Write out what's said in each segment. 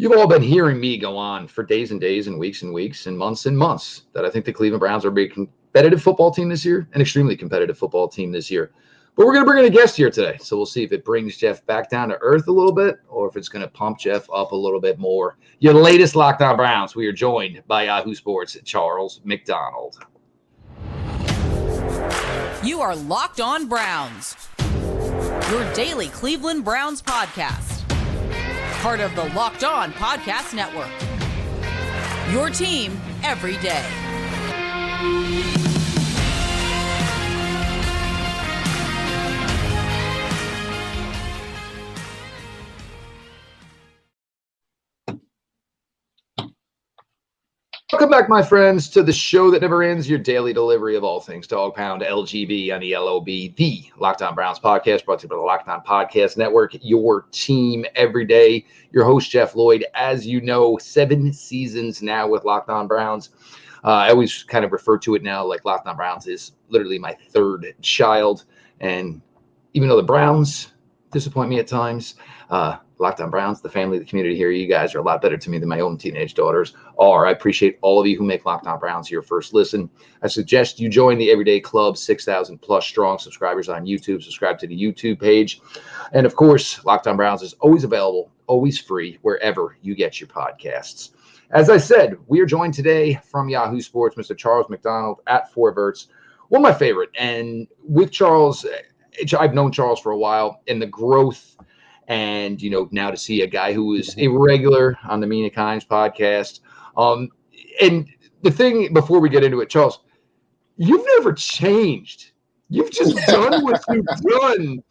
You've all been hearing me go on for days and days and weeks and months that I think the Cleveland Browns are a big competitive football team this year, an extremely competitive football team this year. But we're going to bring in a guest here today. So we'll see if it brings Jeff back down to earth a little bit or if it's going to pump Jeff up a little bit more. Your latest Locked On Browns, we are joined by Yahoo Sports' Charles McDonald. You are Locked On Browns, your daily Cleveland Browns podcast. Part of the Locked On Podcast Network. Your team every day. Welcome back, my friends, to the show that never ends, your daily delivery of all things Dog Pound, LGB on the LOB, the Locked On Browns podcast, brought to you by the Locked On Podcast Network, your team every day. Your host, Jeff Lloyd, as you know, 7 seasons now with Locked On Browns. I always kind of refer to it now like Locked On Browns is literally my third child. And even though the Browns disappoint me at times, Locked On Browns, the family, the community here, you guys are a lot better to me than my own teenage daughters are. I appreciate all of you who make Locked On Browns your first listen. I suggest you join the Everyday Club, 6,000 plus strong subscribers on YouTube. Subscribe to the YouTube page. And of course, Locked On Browns is always available, always free, wherever you get your podcasts. As I said, we are joined today from Yahoo Sports, Mr. Charles McDonald at Forverts, one of my favorite. And with Charles, I've known Charles for a while, and the growth. And, you know, now to see a guy who is a regular on the Mina Kimes podcast. And the thing, before we get into it, Charles, you've never changed. You've just done what you've done.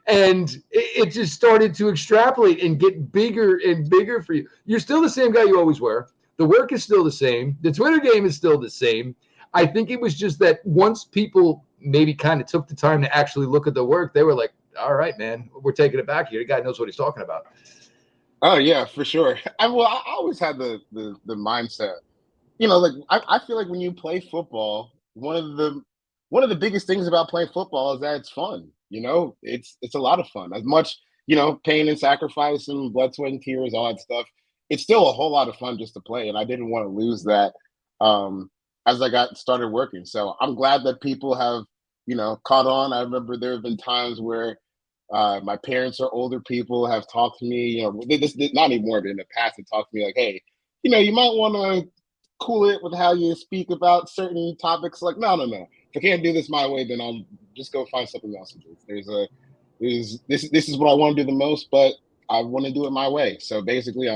And it just started to extrapolate and get bigger and bigger for you. You're still the same guy you always were. The work is still the same. The Twitter game is still the same. I think it was just that once people maybe kind of took the time to actually look at the work, they were like, all right, man, we're taking it back here. The guy knows what he's talking about. Oh, yeah, for sure. I always had the mindset, you know, like I feel like when you play football, one of the biggest things about playing football is that it's fun. You know, it's a lot of fun. As much, you know, pain and sacrifice and blood, sweat, and tears, all that stuff. It's still a whole lot of fun just to play. And I didn't want to lose that as I got started working. So I'm glad that people have, you know, caught on. I remember there have been times where my parents or older people have talked to me, you know, this not anymore, but in the past, they talked to me like, hey, you know, you might want to cool it with how you speak about certain topics. Like, no. If I can't do this my way, then I'll just go find something else to do. This is what I want to do the most, but I want to do it my way. So basically,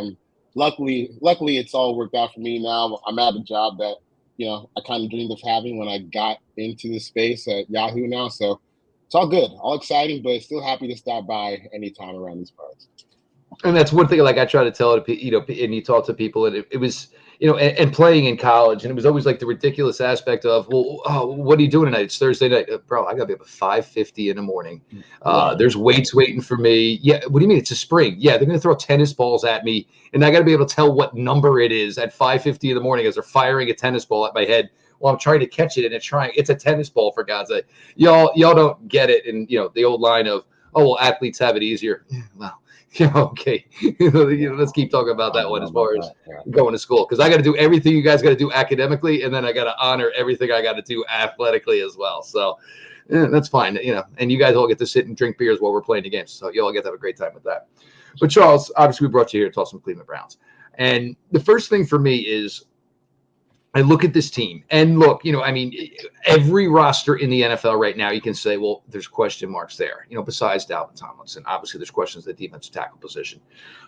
luckily it's all worked out for me now. I'm at a job that, you know, I kind of dreamed of having when I got into the space at Yahoo now. So it's all good, all exciting, but still happy to stop by anytime around these parts. And that's one thing, like I try to tell it, you know, and you talk to people, and it was, you know, and playing in college, and it was always like the ridiculous aspect of, well, what are you doing tonight? It's Thursday night. Bro, I got to be up at 5:50 in the morning. There's weights waiting for me. Yeah, what do you mean? It's a spring. Yeah, they're going to throw tennis balls at me, and I got to be able to tell what number it is at 5:50 in the morning as they're firing a tennis ball at my head while I'm trying to catch it, and it's a tennis ball, for God's sake. Y'all don't get it. And, you know, the old line of, oh, well, athletes have it easier. Well, yeah, okay. Let's keep talking about that one as far as going to school, because I got to do everything you guys got to do academically, and then I got to honor everything I got to do athletically as well. So yeah, that's fine, you know. And you guys all get to sit and drink beers while we're playing the games, so you all get to have a great time with that. But Charles, obviously, we brought you here to talk some Cleveland Browns, and the first thing for me is I look at this team, and look, you know, I mean, every roster in the NFL right now, you can say, well, there's question marks there, you know, besides Dalvin Tomlinson. Obviously, there's questions at the defensive tackle position.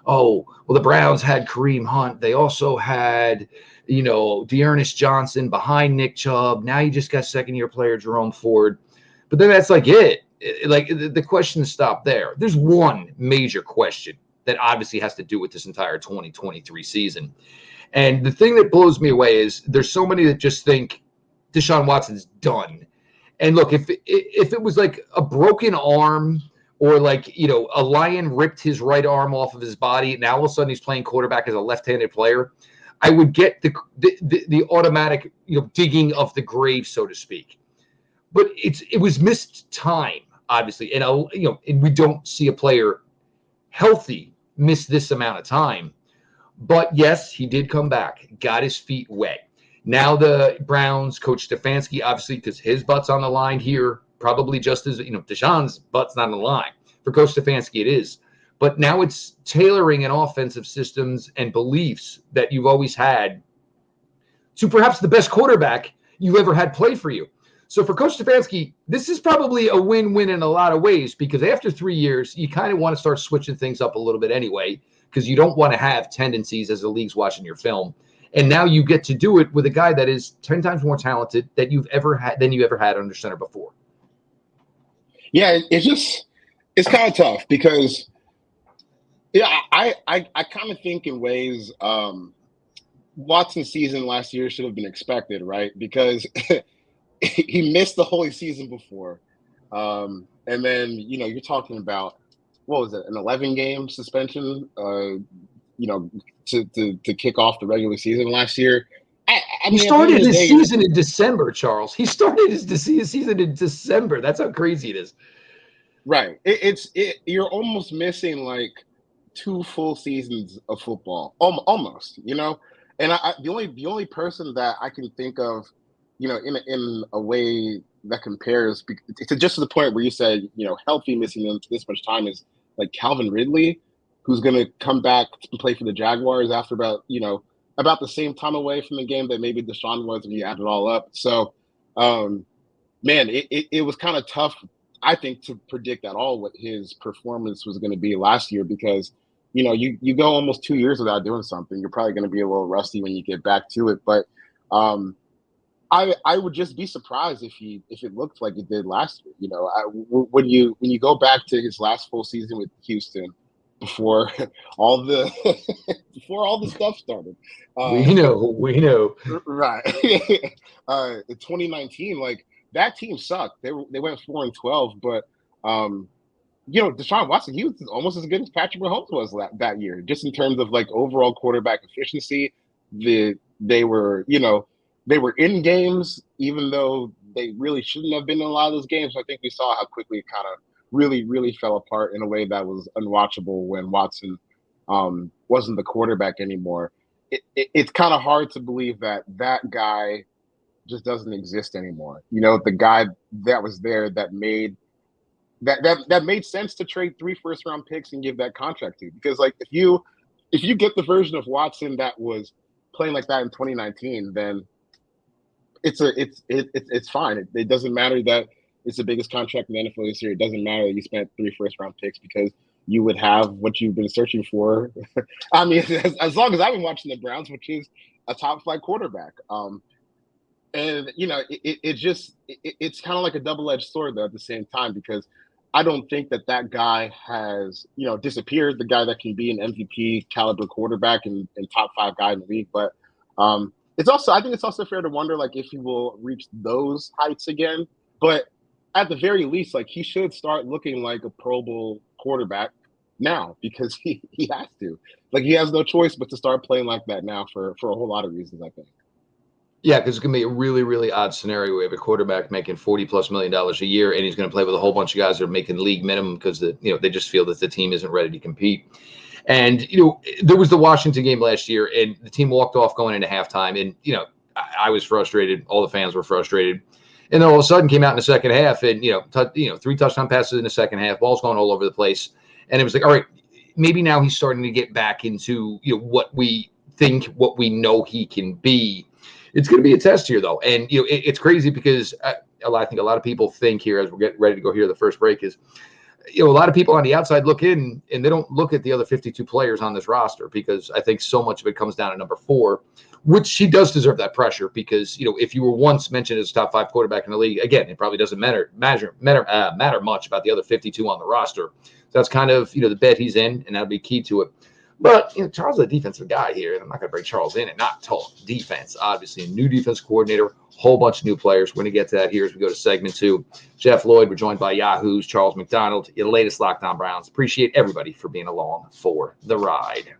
Oh, well, the Browns had Kareem Hunt. They also had, you know, Dearness Johnson behind Nick Chubb. Now you just got second-year player Jerome Ford. But then that's like it. Like, the questions stop there. There's one major question that obviously has to do with this entire 2023 season. And the thing that blows me away is there's so many that just think Deshaun Watson's done. And look, if it was like a broken arm, or like, you know, a lion ripped his right arm off of his body, now all of a sudden he's playing quarterback as a left-handed player, I would get the automatic, you know, digging of the grave, so to speak. But it was missed time, obviously, and you know, and we don't see a player healthy miss this amount of time. But yes, he did come back, got his feet wet. Now the Browns, Coach Stefanski, obviously, because his butt's on the line here, probably just as, Deshaun's butt's not on the line. For Coach Stefanski, it is. But now it's tailoring an offensive systems and beliefs that you've always had to perhaps the best quarterback you've ever had play for you. So for Coach Stefanski, this is probably a win-win in a lot of ways, because after 3 years, you kind of want to start switching things up a little bit anyway, because you don't want to have tendencies as the league's watching your film. And now you get to do it with a guy that is 10 times more talented than you ever had under center before. Yeah, it's kind of tough because, I kind of think in ways Watson's season last year should have been expected, right? Because he missed the whole season before. And then, you're talking about, what was it, an 11-game suspension, to kick off the regular season last year. He started his season in December, Charles. He started his season in December. That's how crazy it is. Right. You're almost missing like 2 full seasons of football, almost, And the only person that I can think of, in a way that compares to just to the point where you said, healthy missing them this much time is like Calvin Ridley, who's going to come back and play for the Jaguars after about the same time away from the game that maybe Deshaun was when you add it all up. So, man, it was kind of tough, I think, to predict at all what his performance was going to be last year because, you go almost 2 years without doing something. You're probably going to be a little rusty when you get back to it. But I would just be surprised if it looked like it did last year. When you go back to his last full season with Houston, before all the stuff started. We know. Right. In 2019, like that team sucked. They went 4-12, but Deshaun Watson, he was almost as good as Patrick Mahomes was that year, just in terms of like overall quarterback efficiency. They were in games, even though they really shouldn't have been in a lot of those games. I think we saw how quickly it kind of really, really fell apart in a way that was unwatchable when Watson wasn't the quarterback anymore. It's kind of hard to believe that guy just doesn't exist anymore. The guy that was there that made sense to trade 3 first-round picks and give that contract to. Because like if you get the version of Watson that was playing like that in 2019, then it's fine. It doesn't matter that it's the biggest contract in the NFL this year. It doesn't matter that you spent 3 first-round picks because you would have what you've been searching for. I mean, as long as I've been watching the Browns, which is a top-flight quarterback. And it's kind of like a double-edged sword though at the same time, because I don't think that guy has disappeared. The guy that can be an MVP caliber quarterback and top 5 guy in the league, but I think it's also fair to wonder like if he will reach those heights again. But at the very least, like he should start looking like a Pro Bowl quarterback now because he has to. Like he has no choice but to start playing like that now for a whole lot of reasons, I think. Yeah, because it's going to be a really, really odd scenario. We have a quarterback making $40+ million a year, and he's going to play with a whole bunch of guys that are making league minimum because they just feel that the team isn't ready to compete. And there was the Washington game last year, and the team walked off going into halftime, and I was frustrated. All the fans were frustrated. And then all of a sudden came out in the second half and, 3 touchdown passes in the second half, balls going all over the place. And it was like, all right, maybe now he's starting to get back into, what we know he can be. It's going to be a test here, though. And, it's crazy because I think a lot of people think here as we're getting ready to go here, the first break is, a lot of people on the outside look in and they don't look at the other 52 players on this roster because I think so much of it comes down to number 4, which he does deserve that pressure because, if you were once mentioned as a top 5 quarterback in the league, again, it probably doesn't matter much about the other 52 on the roster. So that's kind of, the bet he's in, and that'll be key to it. But, Charles is a defensive guy here, and I'm not going to bring Charles in and not talk defense. Obviously, a new defense coordinator, whole bunch of new players. We're going to get to that here as we go to segment 2. Jeff Lloyd, we're joined by Yahoo's Charles McDonald, your latest Locked On Browns. Appreciate everybody for being along for the ride.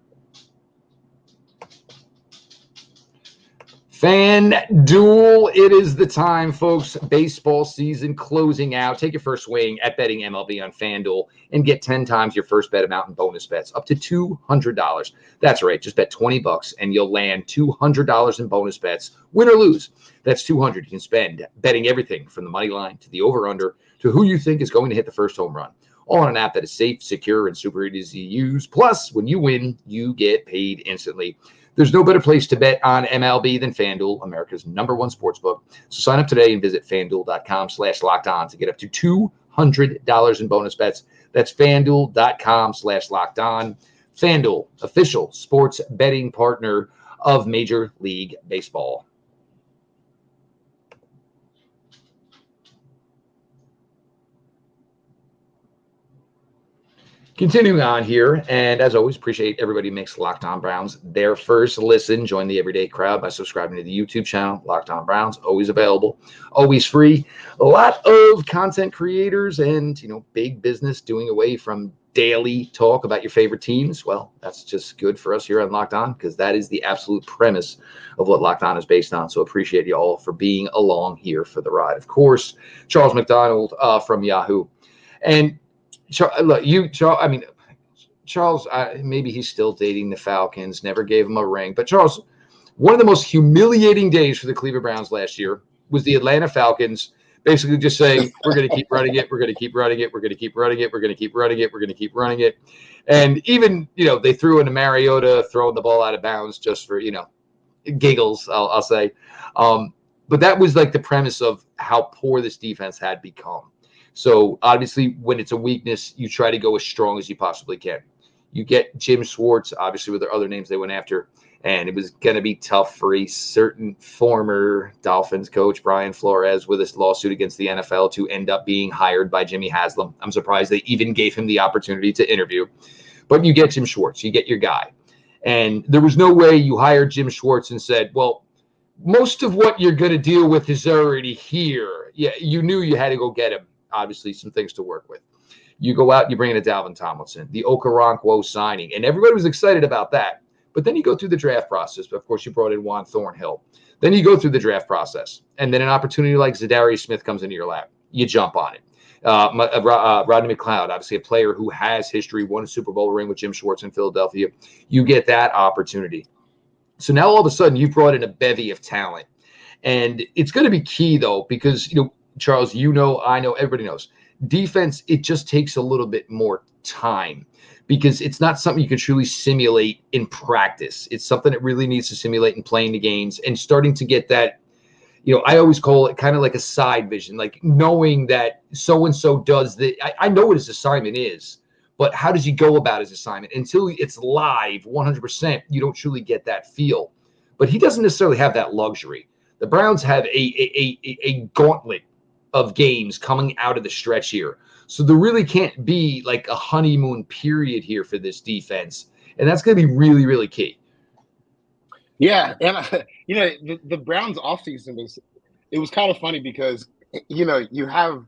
FanDuel, it is the time, folks. Baseball season closing out. Take your first swing at betting MLB on FanDuel and get 10 times your first bet amount in bonus bets, up to $200. That's right. Just bet $20 and you'll land $200 in bonus bets, win or lose. That's $200 you can spend betting everything from the money line to the over-under to who you think is going to hit the first home run. All on an app that is safe, secure, and super easy to use. Plus, when you win, you get paid instantly. There's no better place to bet on MLB than FanDuel, America's #1 sportsbook. So sign up today and visit FanDuel.com/lockedon to get up to $200 in bonus bets. That's FanDuel.com/lockedon. FanDuel, official sports betting partner of Major League Baseball. Continuing on here, and as always, appreciate everybody who makes Locked On Browns their first listen. Join the everyday crowd by subscribing to the YouTube channel, Locked On Browns, always available, always free. A lot of content creators and, big business doing away from daily talk about your favorite teams. Well, that's just good for us here on Locked On because that is the absolute premise of what Locked On is based on. So appreciate you all for being along here for the ride. Of course, Charles McDonald from Yahoo. And Charles, maybe he's still dating the Falcons, never gave him a ring. But Charles, one of the most humiliating days for the Cleveland Browns last year was the Atlanta Falcons basically just saying, we're going to keep running it, we're going to keep running it, we're going to keep running it, we're going to keep running it, we're going to keep running it. And even, they threw in a Mariota throwing the ball out of bounds just for, giggles, I'll say. But that was like the premise of how poor this defense had become. So obviously, when it's a weakness, you try to go as strong as you possibly can. You get Jim Schwartz, obviously, with their other names they went after, and it was going to be tough for a certain former Dolphins coach, Brian Flores, with this lawsuit against the NFL to end up being hired by Jimmy Haslam. I'm surprised they even gave him the opportunity to interview. But you get Jim Schwartz, you get your guy. And there was no way you hired Jim Schwartz and said, well, most of what you're going to deal with is already here. Yeah, you knew you had to go get him. Obviously, some things to work with. You go out and you bring in a Dalvin Tomlinson, the Okoronkwo signing, and everybody was excited about that. But then you go through the draft process. Of course, you brought in Juan Thornhill. Then you go through the draft process, and then an opportunity like Zadarius Smith comes into your lap. You jump on it. Rodney McLeod, obviously a player who has history, won a Super Bowl ring with Jim Schwartz in Philadelphia. You get that opportunity. So now all of a sudden you've brought in a bevy of talent. And it's going to be key, though, because, Charles, I know, everybody knows. Defense, it just takes a little bit more time because it's not something you can truly simulate in practice. It's something that really needs to simulate in playing the games and starting to get that, I always call it kind of like a side vision, like knowing that so-and-so does the, I know what his assignment is, but how does he go about his assignment? Until it's live 100%, you don't truly get that feel. But he doesn't necessarily have that luxury. The Browns have a gauntlet of games coming out of the stretch here. So there really can't be like a honeymoon period here for this defense. And that's going to be really, really key. Yeah. And, the Browns offseason was kind of funny because, you have,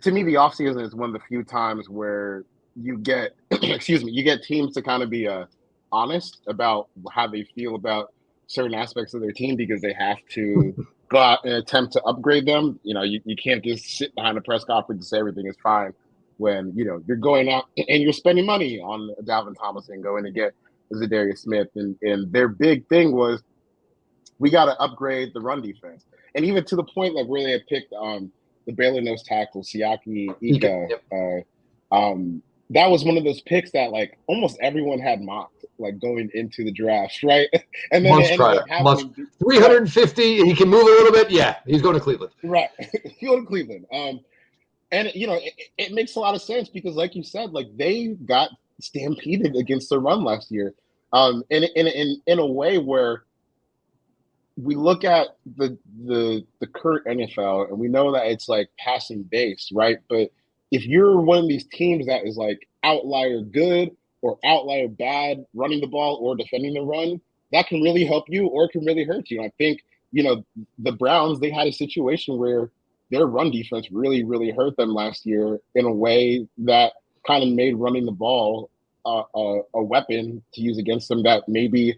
to me, the offseason is one of the few times where you get, you get teams to kind of be honest about how they feel about certain aspects of their team because they have to go out and attempt to upgrade them. You can't just sit behind a press conference and say everything is fine when, you're going out and you're spending money on Dalvin Tomlinson, going to get Zadarius Smith. And their big thing was, we got to upgrade the run defense. And even to the point like where they had picked the Baylor nose tackle, Siaki Ika. That was one of those picks that like almost everyone had mocked, like going into the draft, right? And then 350, and he can move a little bit. Yeah, he's going to Cleveland. Right, he's going to Cleveland. And it makes a lot of sense because, like you said, like they got stampeded against the run last year, in a way where we look at the current NFL and we know that it's like passing based, right? But if you're one of these teams that is like outlier good or outlier bad running the ball or defending the run, that can really help you or it can really hurt you. And I think, the Browns, they had a situation where their run defense really, really hurt them last year in a way that kind of made running the ball a weapon to use against them that maybe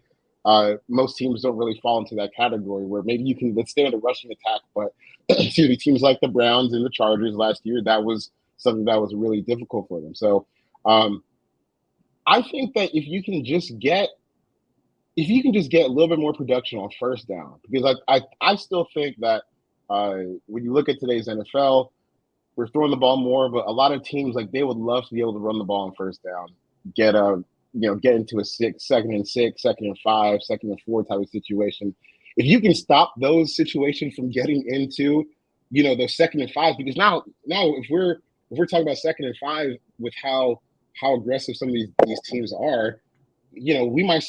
most teams don't really fall into that category where maybe you can withstand a rushing attack, but excuse me, teams like the Browns and the Chargers last year, that was something that was really difficult for them. So I think that if you can just get a little bit more production on first down, because I still think that when you look at today's NFL, we're throwing the ball more, but a lot of teams, like, they would love to be able to run the ball on first down, get into a 2nd and 6, 2nd and 5, 2nd and 4 type of situation. If you can stop those situations from getting into, those 2nd and 5, because now if we're talking about 2nd and 5 with how aggressive some of these teams are, we might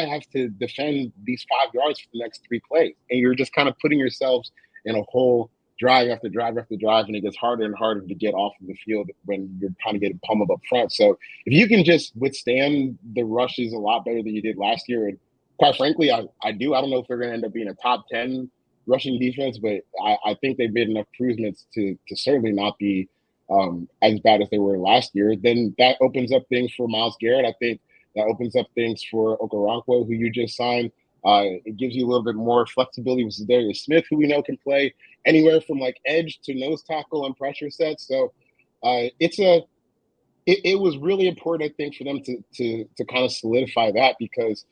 have to defend these 5 yards for the next 3 plays, and you're just kind of putting yourselves in a whole drive after drive after drive, and it gets harder and harder to get off of the field when you're kind of getting pummeled up front. So if you can just withstand the rushes a lot better than you did last year, and quite frankly, I don't know if they're going to end up being a top 10 rushing defense, but I think they've made enough improvements to certainly not be as bad as they were last year. Then that opens up things for Myles Garrett. I think that opens up things for Okoronkwo, who you just signed. It gives you a little bit more flexibility with Darius Smith, who we know can play anywhere from like edge to nose tackle and pressure sets. So it was really important, I think, for them to kind of solidify that, because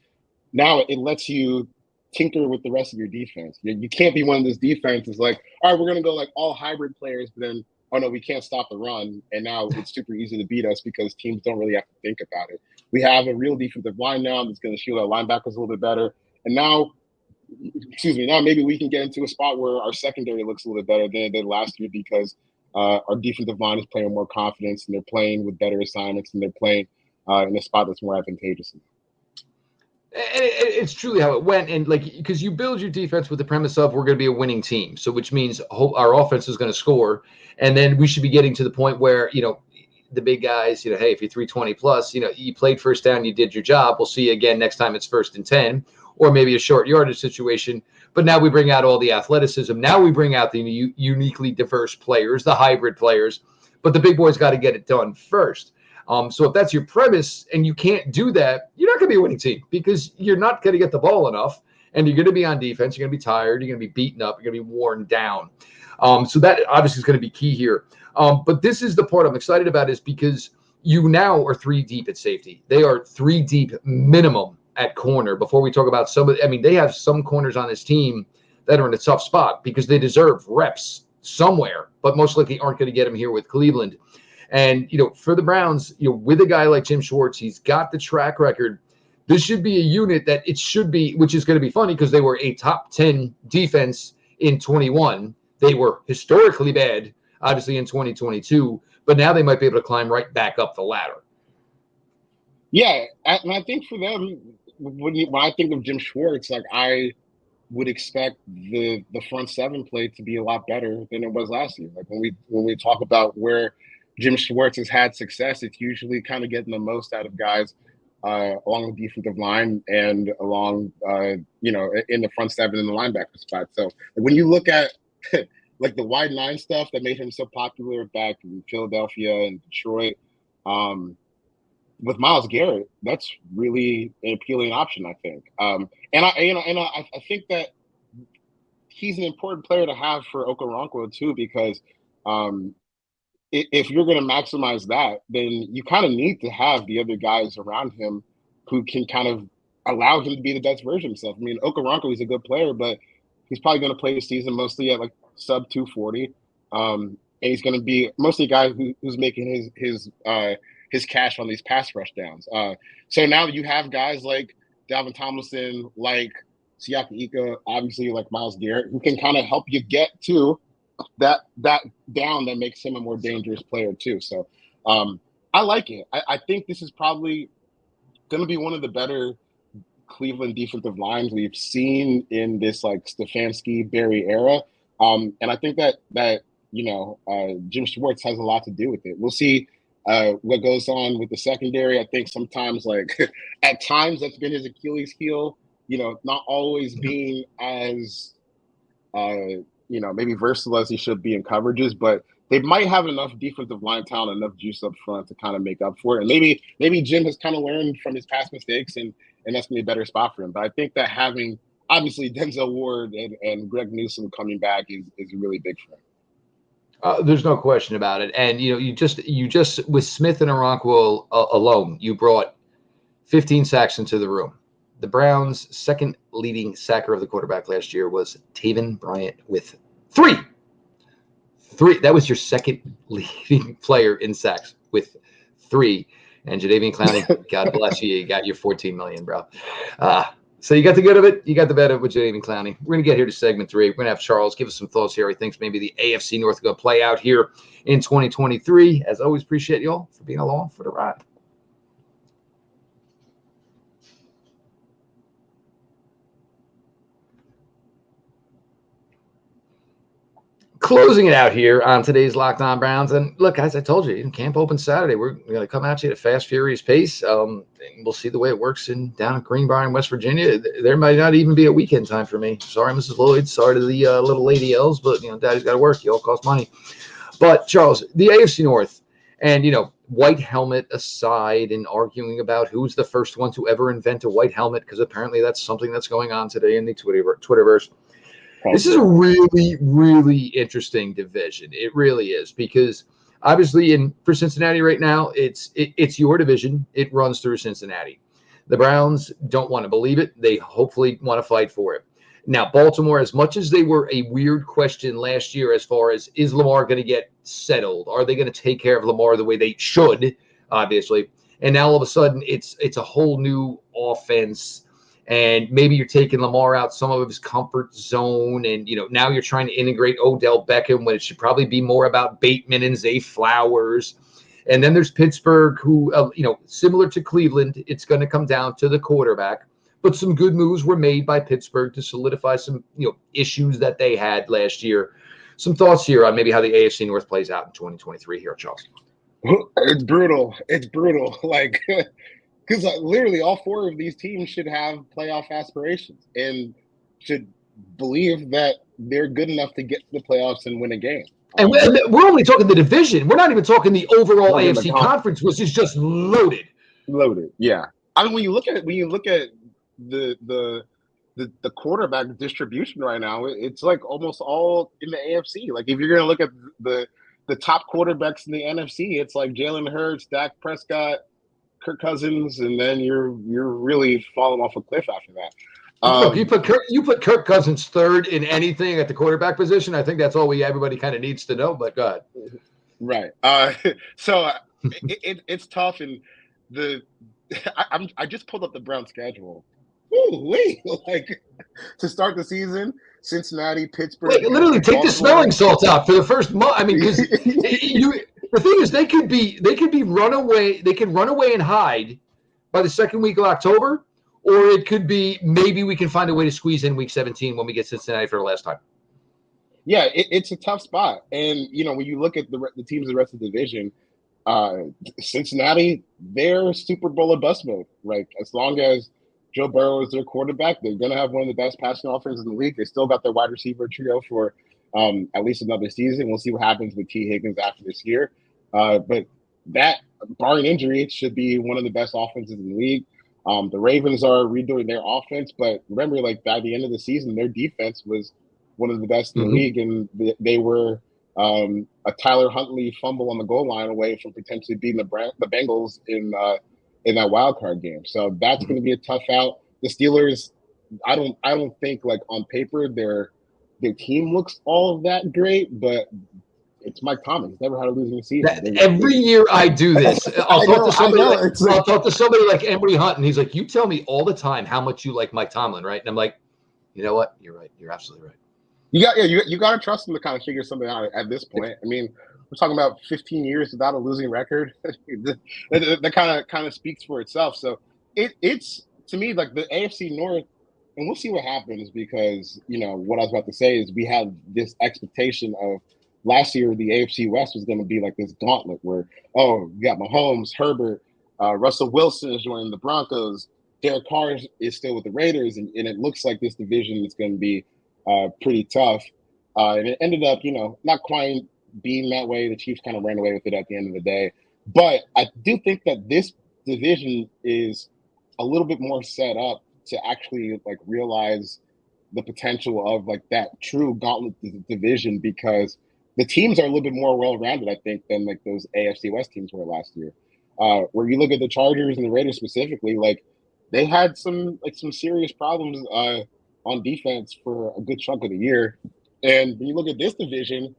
now it lets you tinker with the rest of your defense. You can't be one of those defenses like, all right, we're going to go like all hybrid players, but then, oh no, we can't stop the run. And now it's super easy to beat us because teams don't really have to think about it. We have a real defensive line now that's going to shield our linebackers a little bit better. And now maybe we can get into a spot where our secondary looks a little bit better than it did last year, because our defensive line is playing with more confidence, and they're playing with better assignments, and they're playing in a spot that's more advantageous. And it's truly how it went. And because you build your defense with the premise of we're going to be a winning team. So which means our offense is going to score. And then we should be getting to the point where, the big guys, hey, if you're 320 plus, you played first down, you did your job. We'll see you again next time it's 1st and 10, or maybe a short yardage situation. But now we bring out all the athleticism. Now we bring out the uniquely diverse players, the hybrid players. But the big boys got to get it done first. So if that's your premise and you can't do that, you're not going to be a winning team, because you're not going to get the ball enough, and you're going to be on defense. You're going to be tired. You're going to be beaten up. You're going to be worn down. So that obviously is going to be key here. But this is the part I'm excited about, is because you now are 3 deep at safety. They are 3 deep minimum at corner. Before we talk about they have some corners on this team that are in a tough spot because they deserve reps somewhere, but most likely aren't going to get them here with Cleveland. And, for the Browns, with a guy like Jim Schwartz, he's got the track record. This should be a unit that it should be, which is going to be funny because they were a top 10 defense in 21. They were historically bad, obviously, in 2022, but now they might be able to climb right back up the ladder. Yeah, and I think for them, when I think of Jim Schwartz, like, I would expect the front 7 play to be a lot better than it was last year. Like when we talk about where Jim Schwartz has had success, it's usually kind of getting the most out of guys along the defensive line and along, in the front 7 in the linebacker spot. So when you look at like the wide 9 stuff that made him so popular back in Philadelphia and Detroit, with Myles Garrett, that's really an appealing option, I think. And I think that he's an important player to have for Okoronkwo too, because if you're going to maximize that, then you kind of need to have the other guys around him who can kind of allow him to be the best version of himself. I mean, Okoronkwo is a good player, but he's probably going to play the season mostly at like sub 240. And he's going to be mostly a guy who's making his cash on these pass rush downs. So now you have guys like Dalvin Tomlinson, like Siaka Ika, obviously like Myles Garrett, who can kind of help you get to that down that makes him a more dangerous player too. So I like it. I think this is probably going to be one of the better Cleveland defensive lines we've seen in this like Stefanski, Barry era. And I think that Jim Schwartz has a lot to do with it. We'll see what goes on with the secondary. I think sometimes, like at times, that's been his Achilles heel. Not always being as maybe versatile as he should be in coverages, but they might have enough defensive line talent, enough juice up front to kind of make up for it. And maybe Jim has kind of learned from his past mistakes, and that's gonna be a better spot for him. But I think that having obviously Denzel Ward and Greg Newsome coming back is really big for him. There's no question about it. And you just with Smith and Okonkwo alone, you brought 15 sacks into the room. The Browns' second leading sacker of the quarterback last year was Taven Bryant with 3. That was your second leading player in sacks with 3. And Jadeveon Clowney, God bless you. You got your $14 million, bro. So you got the good of it. You got the bad of it with Jadeveon Clowney. We're going to get here to segment 3. We're going to have Charles give us some thoughts here. He thinks maybe the AFC North is going to play out here in 2023. As always, appreciate you all for being along for the ride. Closing it out here on today's Locked On Browns. And look, guys, I told you, camp opens Saturday. We're going to come at you at a fast, furious pace. And we'll see the way it works down in Greenbrier in West Virginia. There might not even be a weekend time for me. Sorry, Mrs. Lloyd. Sorry to the little lady L's, but, Daddy's got to work. You all cost money. But, Charles, the AFC North, and, white helmet aside and arguing about who's the first one to ever invent a white helmet, because apparently that's something that's going on today in the Twitterverse. This is a really, really interesting division. It really is, because obviously for Cincinnati right now, it's your division. It runs through Cincinnati. The Browns don't want to believe it. They hopefully want to fight for it. Now, Baltimore, as much as they were a weird question last year as far as, is Lamar going to get settled? Are they going to take care of Lamar the way they should, obviously? And now all of a sudden it's a whole new offense. And maybe you're taking Lamar out some of his comfort zone. And, now you're trying to integrate Odell Beckham when it should probably be more about Bateman and Zay Flowers. And then there's Pittsburgh, who, similar to Cleveland, it's going to come down to the quarterback. But some good moves were made by Pittsburgh to solidify some, issues that they had last year. Some thoughts here on maybe how the AFC North plays out in 2023 here, Charles. It's brutal. Because literally all 4 of these teams should have playoff aspirations and should believe that they're good enough to get to the playoffs and win a game. And we're only talking the division. We're not even talking the overall AFC conference, which is just loaded. Loaded, yeah. I mean, when you look at the quarterback distribution right now, it's like almost all in the AFC. Like if you're going to look at the top quarterbacks in the NFC, it's like Jalen Hurts, Dak Prescott, Kirk Cousins, and then you're really falling off a cliff after that. Look, you put Kirk Cousins third in anything at the quarterback position. I think that's all everybody kind of needs to know. But go ahead. Right. So it's tough, and I just pulled up the Browns schedule. To start the season, Cincinnati, Pittsburgh. Literally, take Baltimore. The smelling salts out for the first month. I mean, because the thing is, they could be run away. They can run away and hide by the second week of October, or it could be maybe we can find a way to squeeze in week 17 when we get Cincinnati for the last time. Yeah, it's a tough spot, and when you look at the teams of the rest of the division, Cincinnati, they're Super Bowl or bust mode. Right, as long as Joe Burrow is their quarterback, they're going to have one of the best passing offenses in the league. They still got their wide receiver trio for at least another season. We'll see what happens with T. Higgins after this year. But that, barring injury, it should be one of the best offenses in the league. The Ravens are redoing their offense, but remember, by the end of the season, their defense was one of the best in the league, and they were a Tyler Huntley fumble on the goal line away from potentially beating the Bengals in that wild card game. So that's going to be a tough out. The Steelers, I don't think on paper their team looks all that great, but it's Mike Thomas. He's never had a losing season. Every year I do this. I'll talk to somebody like Emory Hunt, and he's like, "You tell me all the time how much you like Mike Tomlin, right?" And I'm like, "You know what? You're right. You're absolutely right." You got to trust him to kind of figure something out at this point. I mean, we're talking about 15 years without a losing record. that kind of speaks for itself. So it's to me like the AFC North, and we'll see what happens, because what I was about to say is we had this expectation of last year the AFC West was going to be like this gauntlet where you got Mahomes, Herbert, Russell Wilson is joining the Broncos, Derek Carr is still with the Raiders, and it looks like this division is going to be pretty tough. And it ended up not quite being that way. The Chiefs kind of ran away with it at the end of the day. But I do think that this division is a little bit more set up to actually like realize the potential of like that true gauntlet division, because the teams are a little bit more well-rounded, I think, than like those AFC West teams were last year. Where you look at the Chargers and the Raiders specifically, like they had some serious problems on defense for a good chunk of the year. And when you look at this division,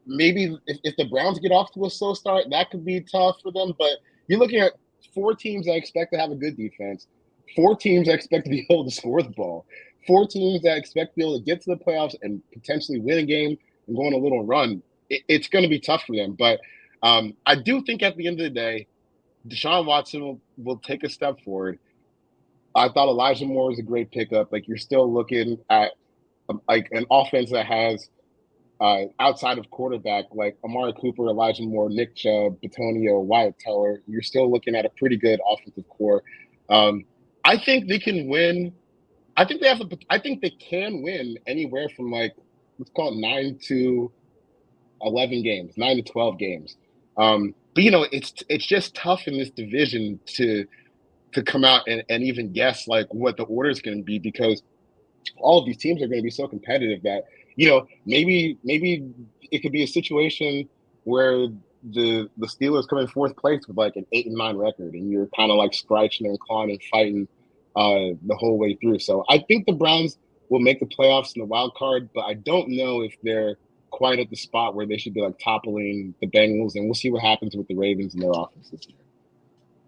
maybe if the Browns get off to a slow start, that could be tough for them. But you're looking at 4 teams that expect to have a good defense, 4 teams that expect to be able to score the ball, 4 teams that expect to be able to get to the playoffs and potentially win a game and go on a little run. It's going to be tough for them. But I do think at the end of the day, Deshaun Watson will take a step forward. I thought Elijah Moore was a great pickup. Like, you're still looking at like an offense that has outside of quarterback, like Amari Cooper, Elijah Moore, Nick Chubb, Bitonio, Wyatt Teller. You're still looking at a pretty good offensive core. I think they can win. I think they can win anywhere from like, let's call it 9 to 11 games, 9 to 12 games. But you know, it's just tough in this division to come out and even guess like what the order is going to be, because all of these teams are going to be so competitive that, you know, maybe it could be a situation where the Steelers come in 4th place with like an 8-9 record, and you're kind of like scratching and clawing and fighting the whole way through. So I think the Browns will make the playoffs in the wild card, but I don't know if they're quite at the spot where they should be like toppling the Bengals, and we'll see what happens with the Ravens and their offense this year.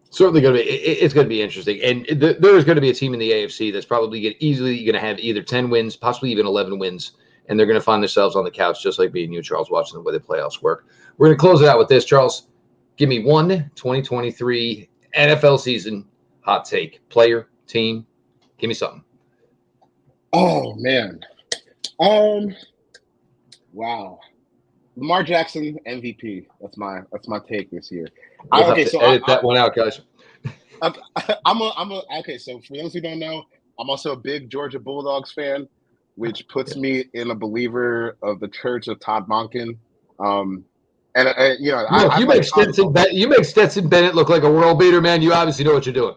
Certainly going to be. It's going to be interesting, and there is going to be a team in the AFC that's probably easily going to have either 10 wins, possibly even 11 wins, and they're going to find themselves on the couch, just like being you, Charles, watching the way the playoffs work. We're going to close it out with this, Charles. Give me one 2023 NFL season hot take, player, team. Give me something. Oh man, wow. Lamar Jackson MVP. That's my take this year. We'll edit that one out, guys. Okay. So for those who don't know, I'm also a big Georgia Bulldogs fan, which puts me in a believer of the Church of Todd Monken. You make Stetson Bennett look like a world beater, man. You obviously know what you're doing.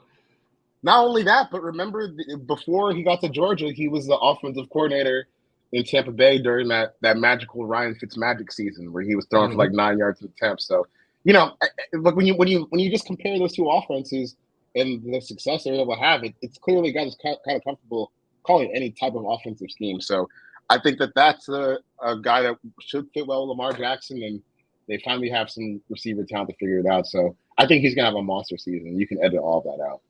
Not only that, but remember before he got to Georgia, he was the offensive coordinator in Tampa Bay during that magical Ryan Fitzmagic season where he was throwing for like 9 yards of attempts. So, you know, like when you just compare those two offenses and the success they're able to have, it's clearly guys kind of comfortable calling any type of offensive scheme. So I think that's a guy that should fit well with Lamar Jackson, and they finally have some receiver talent to figure it out. So I think he's going to have a monster season. You can edit all of that out.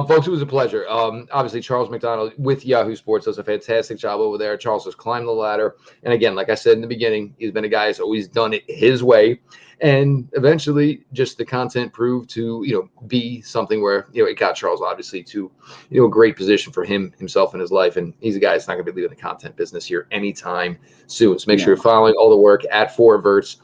Folks, it was a pleasure. Obviously, Charles McDonald with Yahoo Sports does a fantastic job over there. Charles has climbed the ladder, and again, like I said in the beginning, he's been a guy who's always done it his way, and eventually just the content proved to be something where it got Charles obviously to a great position for himself in his life, and he's a guy that's not going to be leaving the content business here anytime soon. So make sure you're following all the work at 4Verts.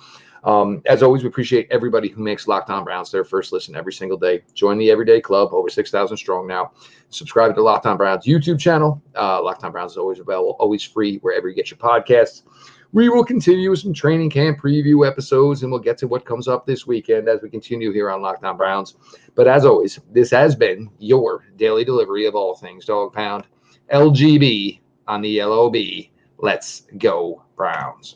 As always, we appreciate everybody who makes Locked On Browns their first listen every single day. Join the Everyday Club, over 6,000 strong now. Subscribe to the Locked On Browns YouTube channel. Locked On Browns is always available, always free wherever you get your podcasts. We will continue with some training camp preview episodes, and we'll get to what comes up this weekend as we continue here on Locked On Browns. But as always, this has been your daily delivery of all things Dog Pound. LGB on the LOB. Let's go, Browns.